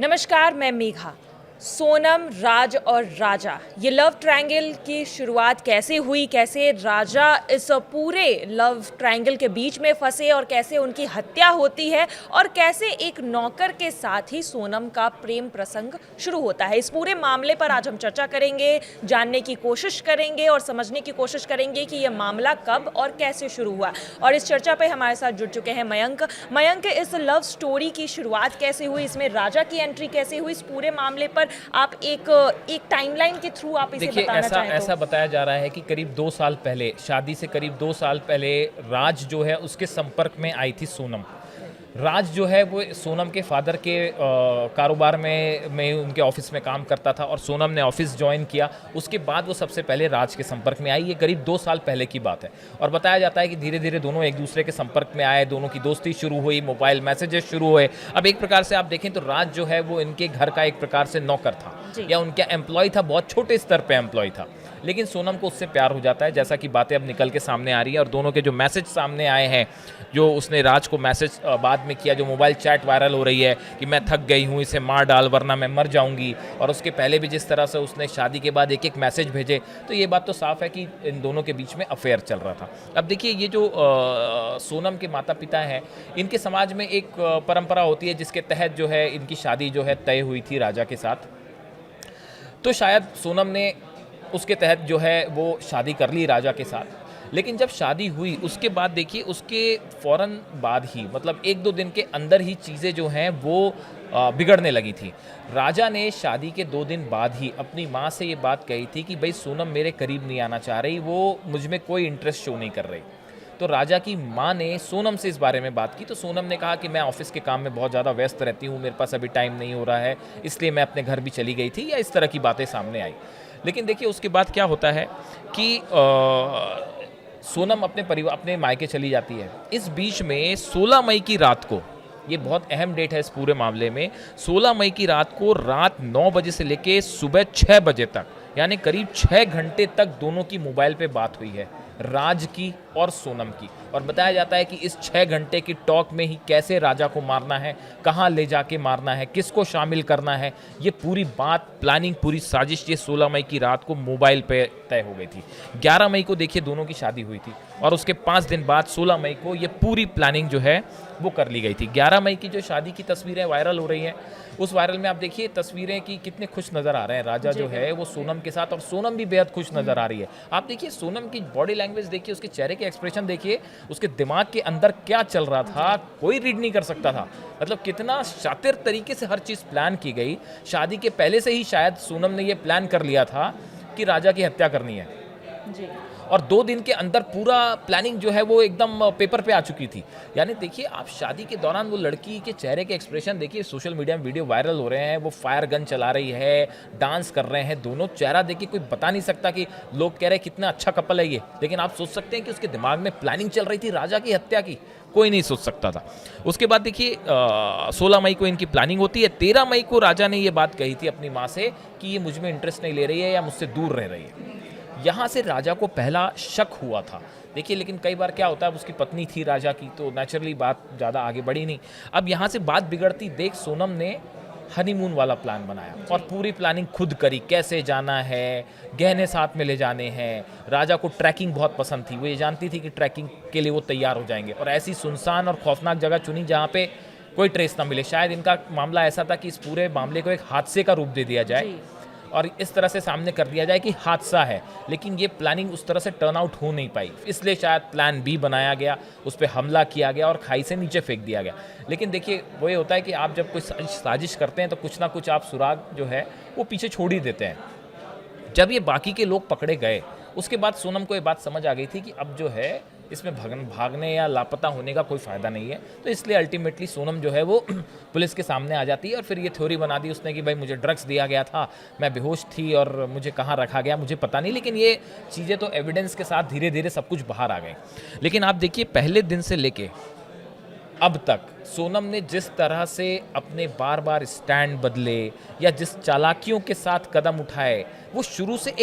नमस्कार, मैं मेघा। सोनम, राज और राजा, ये लव ट्रायंगल की शुरुआत कैसे हुई, कैसे राजा इस पूरे लव ट्रायंगल के बीच में फंसे और कैसे उनकी हत्या होती है और कैसे एक नौकर के साथ ही सोनम का प्रेम प्रसंग शुरू होता है। इस पूरे मामले पर आज हम चर्चा करेंगे, जानने की कोशिश करेंगे और समझने की कोशिश करेंगे कि यह मामला कब और कैसे शुरू हुआ। और इस चर्चा पे हमारे साथ जुड़ चुके हैं मयंक। मयंक, इस लव स्टोरी की शुरुआत कैसे हुई, इसमें राजा की एंट्री कैसे हुई, इस पूरे मामले पर आप एक टाइमलाइन के थ्रू आप इसे देखिए, बताना चाहें तो। ऐसा बताया जा रहा है कि करीब 2 साल पहले, शादी से करीब 2 साल पहले राज जो है उसके संपर्क में आई थी सोनम। राज जो है वो सोनम के फादर के कारोबार में उनके ऑफिस में काम करता था और सोनम ने ऑफिस ज्वाइन किया। उसके बाद वो सबसे पहले राज के संपर्क में आई। ये करीब 2 साल पहले की बात है और बताया जाता है कि धीरे धीरे दोनों एक दूसरे के संपर्क में आए, दोनों की दोस्ती शुरू हुई, मोबाइल मैसेजेस शुरू हुए। अब एक प्रकार से आप देखें तो राज जो है वो इनके घर का एक प्रकार से नौकर था या उनका एम्प्लॉय था, बहुत छोटे स्तर पे एम्प्लॉय था। लेकिन सोनम को उससे प्यार हो जाता है, जैसा कि बातें अब निकल के सामने आ रही है और दोनों के जो मैसेज सामने आए हैं, जो उसने राज को मैसेज बाद में किया, जो मोबाइल चैट वायरल हो रही है कि मैं थक गई हूँ, इसे मार डाल वरना मैं मर जाऊंगी, और उसके पहले भी जिस तरह से उसने शादी के बाद एक एक मैसेज भेजे, तो ये बात तो साफ है कि इन दोनों के बीच में अफेयर चल रहा था। अब देखिए, ये जो सोनम के माता पिता हैं, इनके समाज में एक परंपरा होती है जिसके तहत जो है इनकी शादी जो है तय हुई थी राजा के साथ। तो शायद सोनम ने उसके तहत जो है वो शादी कर ली राजा के साथ। लेकिन जब शादी हुई उसके बाद देखिए, उसके फ़ौरन बाद ही, मतलब 1-2 दिन के अंदर ही चीज़ें जो हैं वो बिगड़ने लगी थी। राजा ने शादी के 2 दिन बाद ही अपनी माँ से ये बात कही थी कि भाई सोनम मेरे करीब नहीं आना चाह रही, वो मुझ में कोई इंटरेस्ट शो नहीं कर रही। तो राजा की माँ ने सोनम से इस बारे में बात की तो सोनम ने कहा कि मैं ऑफिस के काम में बहुत ज़्यादा व्यस्त रहती हूँ, मेरे पास अभी टाइम नहीं हो रहा है, इसलिए मैं अपने घर भी चली गई थी, या इस तरह की बातें सामने आई। लेकिन देखिए, उसके बाद क्या होता है कि सोनम अपने मायके चली जाती है। इस बीच में 16 मई की रात को, ये बहुत अहम डेट है इस पूरे मामले में, 16 मई की रात को रात 9 बजे से लेके सुबह 6 बजे तक, यानी करीब 6 घंटे तक दोनों की मोबाइल पे बात हुई है, राज की और सोनम की। और बताया जाता है कि इस 6 घंटे की टॉक में ही कैसे राजा को मारना है, कहाँ ले जाके मारना है, किसको शामिल करना है, ये पूरी बात, प्लानिंग, पूरी साजिश ये 16 मई की रात को मोबाइल पे तय हो गई थी। 11 मई को देखिए दोनों की शादी हुई थी और उसके 5 दिन बाद 16 मई को ये पूरी प्लानिंग जो है वो कर ली गई थी। 11 मई की जो शादी की तस्वीरें वायरल हो रही हैं, उस वायरल में आप देखिए तस्वीरें कि कितने खुश नज़र आ रहे हैं राजा जो है वो सोनम के साथ, और सोनम भी बेहद खुश नज़र आ रही है। आप देखिए सोनम की बॉडी लैंग्वेज देखिए, उसके चेहरे के एक्सप्रेशन देखिए, उसके दिमाग के अंदर क्या चल रहा था कोई रीड नहीं कर सकता था। मतलब कितना शातिर तरीके से हर चीज़ प्लान की गई। शादी के पहले से ही शायद सोनम ने ये प्लान कर लिया था कि राजा की हत्या करनी है जी। और 2 दिन के अंदर पूरा प्लानिंग जो है वो एकदम पेपर पे आ चुकी थी। यानी देखिए, आप शादी के दौरान वो लड़की के चेहरे के एक्सप्रेशन देखिए, सोशल मीडिया में वीडियो वायरल हो रहे हैं, वो फायर गन चला रही है, डांस कर रहे हैं, दोनों चेहरा देखिए कोई बता नहीं सकता कि लोग कह रहे हैं कितना अच्छा कपल है ये, लेकिन आप सोच सकते हैं कि उसके दिमाग में प्लानिंग चल रही थी राजा की हत्या की, कोई नहीं सोच सकता था। उसके बाद देखिए 16 मई को इनकी प्लानिंग होती है। 13 मई को राजा ने ये बात कही थी अपनी माँ से कि ये मुझ में इंटरेस्ट नहीं ले रही है या मुझसे दूर रह रही है। यहाँ से राजा को पहला शक हुआ था। देखिए, लेकिन कई बार क्या होता है, उसकी पत्नी थी राजा की, तो नेचुरली बात ज़्यादा आगे बढ़ी नहीं। अब यहाँ से बात बिगड़ती देख सोनम ने हनीमून वाला प्लान बनाया और पूरी प्लानिंग खुद करी, कैसे जाना है, गहने साथ में ले जाने हैं। राजा को ट्रैकिंग बहुत पसंद थी, वो ये जानती थी कि ट्रैकिंग के लिए वो तैयार हो जाएंगे, और ऐसी सुनसान और खौफनाक जगह चुनी जहाँ पे कोई ट्रेस ना मिले। शायद इनका मामला ऐसा था कि इस पूरे मामले को एक हादसे का रूप दे दिया जाए और इस तरह से सामने कर दिया जाए कि हादसा है, लेकिन ये प्लानिंग उस तरह से टर्न आउट हो नहीं पाई, इसलिए शायद प्लान बी बनाया गया, उस पर हमला किया गया और खाई से नीचे फेंक दिया गया। लेकिन देखिए, वो ये होता है कि आप जब कोई साजिश करते हैं तो कुछ ना कुछ आप सुराग जो है वो पीछे छोड़ ही देते हैं। जब ये बाकी के लोग पकड़े गए, उसके बाद सोनम को ये बात समझ आ गई थी कि अब जो है इसमें भागने या लापता होने का कोई फ़ायदा नहीं है। तो इसलिए अल्टीमेटली सोनम जो है वो पुलिस के सामने आ जाती है और फिर ये थ्योरी बना दी उसने कि भाई मुझे ड्रग्स दिया गया था, मैं बेहोश थी और मुझे कहाँ रखा गया मुझे पता नहीं। लेकिन ये चीज़ें तो एविडेंस के साथ धीरे धीरे सब कुछ बाहर आ गए। लेकिन आप देखिए, पहले दिन से लेके अब तक सोनम ने जिस तरह से अपने बार बार स्टैंड बदले या जिस चालाकियों के साथ कदम उठाए, वो शुरू से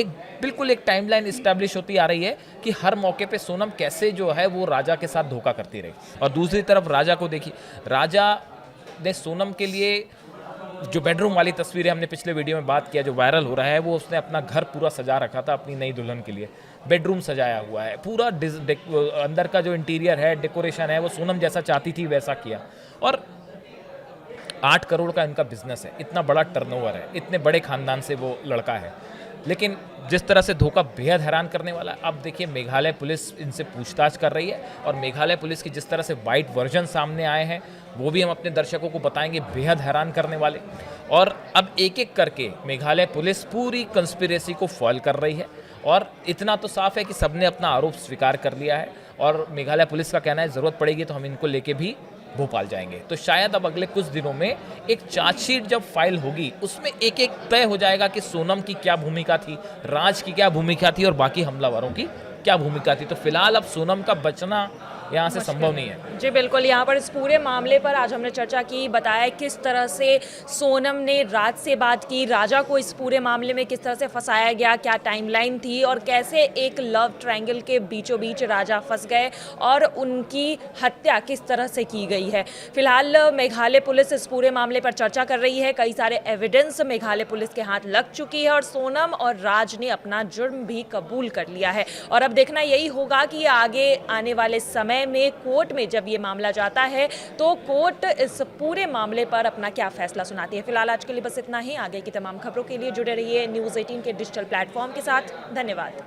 बिल्कुल एक टाइमलाइन इस्टेब्लिश होती आ रही है कि हर मौके पे सोनम कैसे जो है वो राजा के साथ धोखा करती रही। और दूसरी तरफ राजा को देखिए, राजा ने सोनम के लिए जो बेडरूम वाली तस्वीरें हमने पिछले वीडियो में बात किया, जो वायरल हो रहा है, वो उसने अपना घर पूरा सजा रखा था अपनी नई दुल्हन के लिए। बेडरूम सजाया हुआ है पूरा, अंदर का जो इंटीरियर है, डेकोरेशन है, वो सोनम जैसा चाहती थी वैसा किया। और 8 करोड़ का इनका बिजनेस है, इतना बड़ा टर्नओवर है, इतने बड़े खानदान से वो लड़का है। लेकिन जिस तरह से धोखा बेहद हैरान करने वाला है। अब देखिए मेघालय पुलिस इनसे पूछताछ कर रही है, और मेघालय पुलिस की जिस तरह से वाइट वर्जन सामने आए हैं वो भी हम अपने दर्शकों को बताएंगे, बेहद हैरान करने वाले। और अब एक एक करके मेघालय पुलिस पूरी कंस्पिरेसी को फॉल कर रही है, और इतना तो साफ है कि सबने अपना आरोप स्वीकार कर लिया है। और मेघालय पुलिस का कहना है ज़रूरत पड़ेगी तो हम इनको लेके भी भोपाल जाएंगे। तो शायद अब अगले कुछ दिनों में एक चार्जशीट जब फाइल होगी उसमें एक एक तय हो जाएगा कि सोनम की क्या भूमिका थी, राज की क्या भूमिका थी, और बाकी हमलावरों की क्या भूमिका थी। तो फिलहाल अब सोनम का बचना यहाँ से संभव नहीं है। जी बिल्कुल, यहाँ पर इस पूरे मामले पर आज हमने चर्चा की, बताया किस तरह से सोनम ने राज से बात की, राजा को इस पूरे मामले में किस तरह से फंसाया गया, क्या टाइमलाइन थी, और कैसे एक लव ट्रायंगल के बीचों बीच राजा फंस गए और उनकी हत्या किस तरह से की गई है। फिलहाल मेघालय पुलिस इस पूरे मामले पर चर्चा कर रही है, कई सारे एविडेंस मेघालय पुलिस के हाथ लग चुकी है, और सोनम और राज ने अपना जुर्म भी कबूल कर लिया है। और अब देखना यही होगा कि आगे आने वाले समय में कोर्ट में जब ये मामला जाता है तो कोर्ट इस पूरे मामले पर अपना क्या फैसला सुनाती है। फिलहाल आज के लिए बस इतना ही। आगे की तमाम खबरों के लिए जुड़े रहिए न्यूज़ 18 के डिजिटल प्लेटफॉर्म के साथ। धन्यवाद।